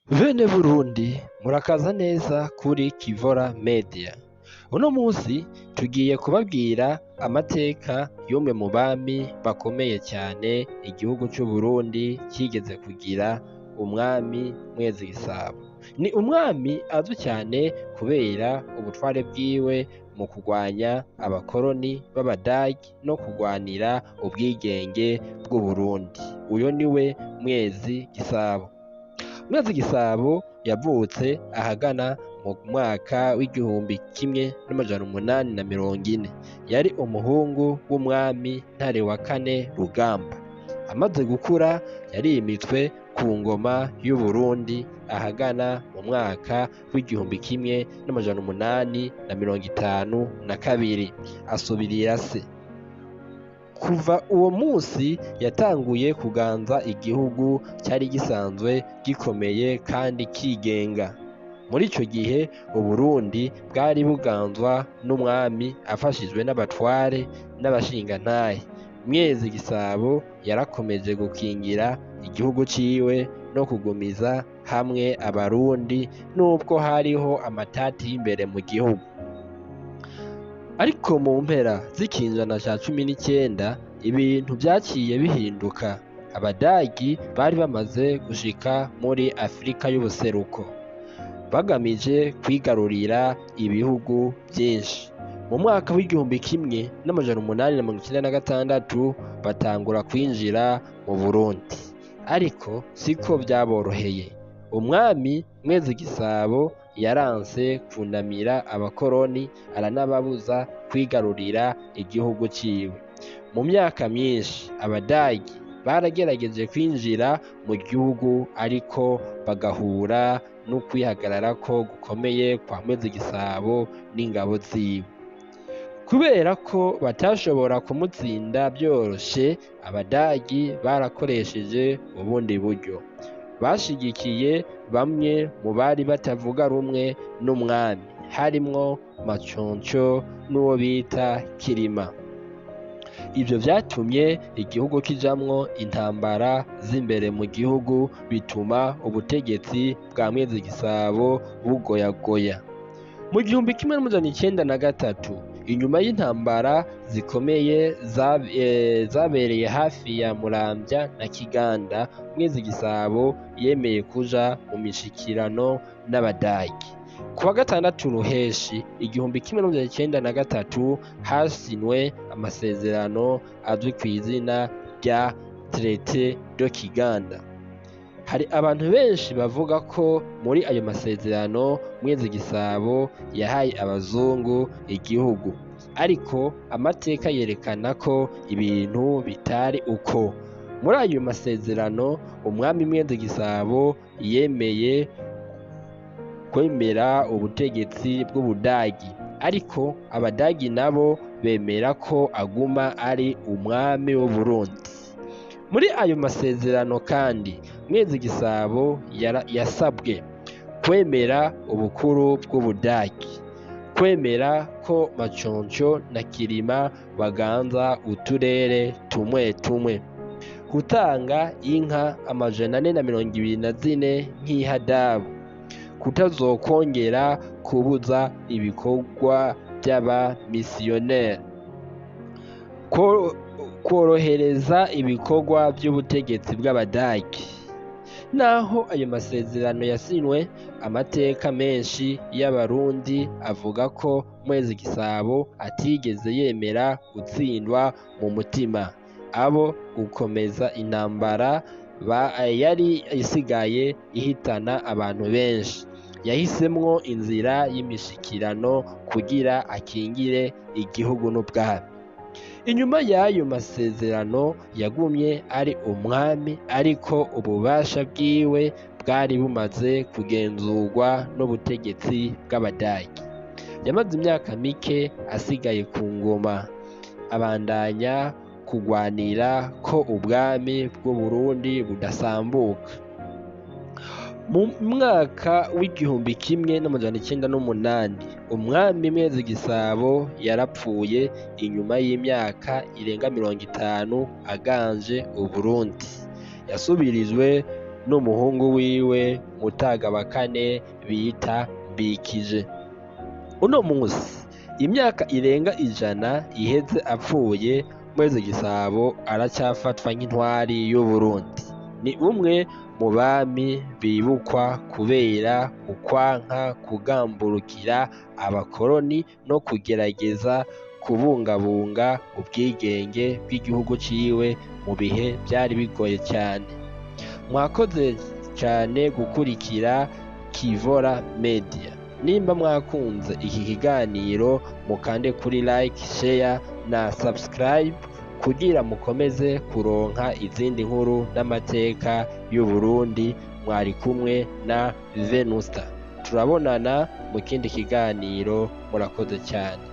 Bene Burundi murakaza neza kuri Kivora Media. Uno musi tugiye kubabwira amateka y'umwe mu bami bakomeye cane igihugu c'Uburundi cigeze kugira, umwami Mwezi-Gisabo. Ni umwami azwi cane kubera ubutware bwiwe mu kurwanya abakoroni b'Abadagi no kurwanira ubwigenge bw'Uburundi. Uyo niwe Mwezi-Gisabo. Mwezi-Gisabo yavutse ahagana mu mwaka w'1840. Yari umuhungu w'umwami Ntare wa kane Rugamba. Amaze gukura yarimitswe ku ngoma y'Uburundi ahagana mu mwaka w'1852. Asubirira se. Kuva uwo musi yatanguye kuganza igihugu cari gisanzwe gikomeye kandi kigenga. Muri ico gihe Uburundi bwari buganzwa n'umwami afashijwe n'abatware n'abashingantahe. Mwezi-Gisabo yarakomeje gukingira igihugu ciwe no kugumiza hamwe Abarundi nubwo hariho amatati y'imbere mu gihugu. Ariko mu mpera z'ikinjana ca 19 ibintu vyaciye bihinduka. Abadagi bari bamaze gushika muri Afrika y'ubuseruko bagamije kwigarurira ibihugu vyinshi. Mu mwaka w'1896 batangura kwinjira mu Burundi, ariko siko vyaboroheye. Umwami Mwezi-Gisabo yaranse kunamira abakoroni, aranababuza kwigarurira igihugu ciwe. Mu myaka myinshi Abadagi baragerageje kwinjira mu gihugu, ariko bagahura n'ukwihagararako gukomeye kwa Mwezi-Gisabo n'ingabo ziwe. Kubera ko batashobora kumutsinda vyoroshe, Abadagi barakoresheje ubundi buryo. Bashigikiye bamwe mu bari batavuga rumwe n'umwami, harimwo Maconco n'uwo bita Kirima. Ivyo vyatumye igihugu kijamwo intambara z'imbere mu gihugu, bituma ubutegetsi bwa Mwezi-Gisabo bugoyagoya. Mu 1903, inyuma y'intambara zikomeye zabereye hafi ya Muramvya na Kiganda, Mwezi-Gisabo yemeye kuja mu mishikirano n'Abadagi. Kuwa 6 Ruheshi 1903 hasinwe amasezerano azwi kw'izina rya Traité de Kiganda. Hari abantu benshi bavuga ko muri ayo masezerano Mwezi-Gisabo yahaye abazungu igihugu, ariko amateka yerekana ko ibintu bitari uko. Muri ayo masezerano umwami Mwezi-Gisabo yemeye kwemera ubutegetsi bw'Ubudagi, ariko Abadagi nabo bemera ko aguma ari umwami w'Uburundi. Muri ayo masezerano kandi Mwezi-Gisabo yasabwe kwemera ubukuru bw'Ubudagi, kwemera ko Maconco na Kirima baganza uturere tumwe tumwe, gutanga inka 424 nk'ihadabu, kutazokongera kubuza ibikorwa vy'abamisiyoneri, kworohereza ibikorwa vy'ubutegetsi bw'Abadagi. Naho ayo masezerano yasinwe, amateka menshi y'Abarundi avuga ko Mwezi-Gisabo atigeze yemera gutsindwa mu mutima, abo gukomeza intambara yari isigaye ihitana abantu benshi. Yahisemwo inzira y'imishikirano kugira akingire igihugu n'ubwami. Inyuma y'ayo masezerano yagumye ari umwami, ariko ububasha bwiwe bwari bumaze kugenzurwa n'ubutegetsi bw'Abadagi. Yamaze imyaka mike asigaye ku ngoma, abandanya kugwanira ko ubwami bw'Uburundi budasambuka. Mu mwaka w'1908 umwami Mwezi-Gisabo yarapfuye inyuma y'imyaka irenga 50 aganje Uburundi. Yasubirijwe n'umuhungu wiwe Mutagabakane bita Mbikije. Uno musi imyaka irenga 100 iheze apfuye, Mwezi-Gisabo aracafatwa nk'intwari y'Uburundi. Ni umwe mu bami bibukwa kubera ukwanka kugamburukira abakoroni no kugerageza kubungabunga ubwigenge bw'igihugu ciwe mu bihe vyari bigoye cyane. Mwakoze cyane gukurikira Kivora Media. Nimba mwakunze iki kiganiro mukande kuri like, share na subscribe kugira mukomeze kuronka izindi nkuru n'amateka y'u Burundi. Mwari kumwe na Venusta. Turabonana mu kindi kiganiro. Murakoze cyane.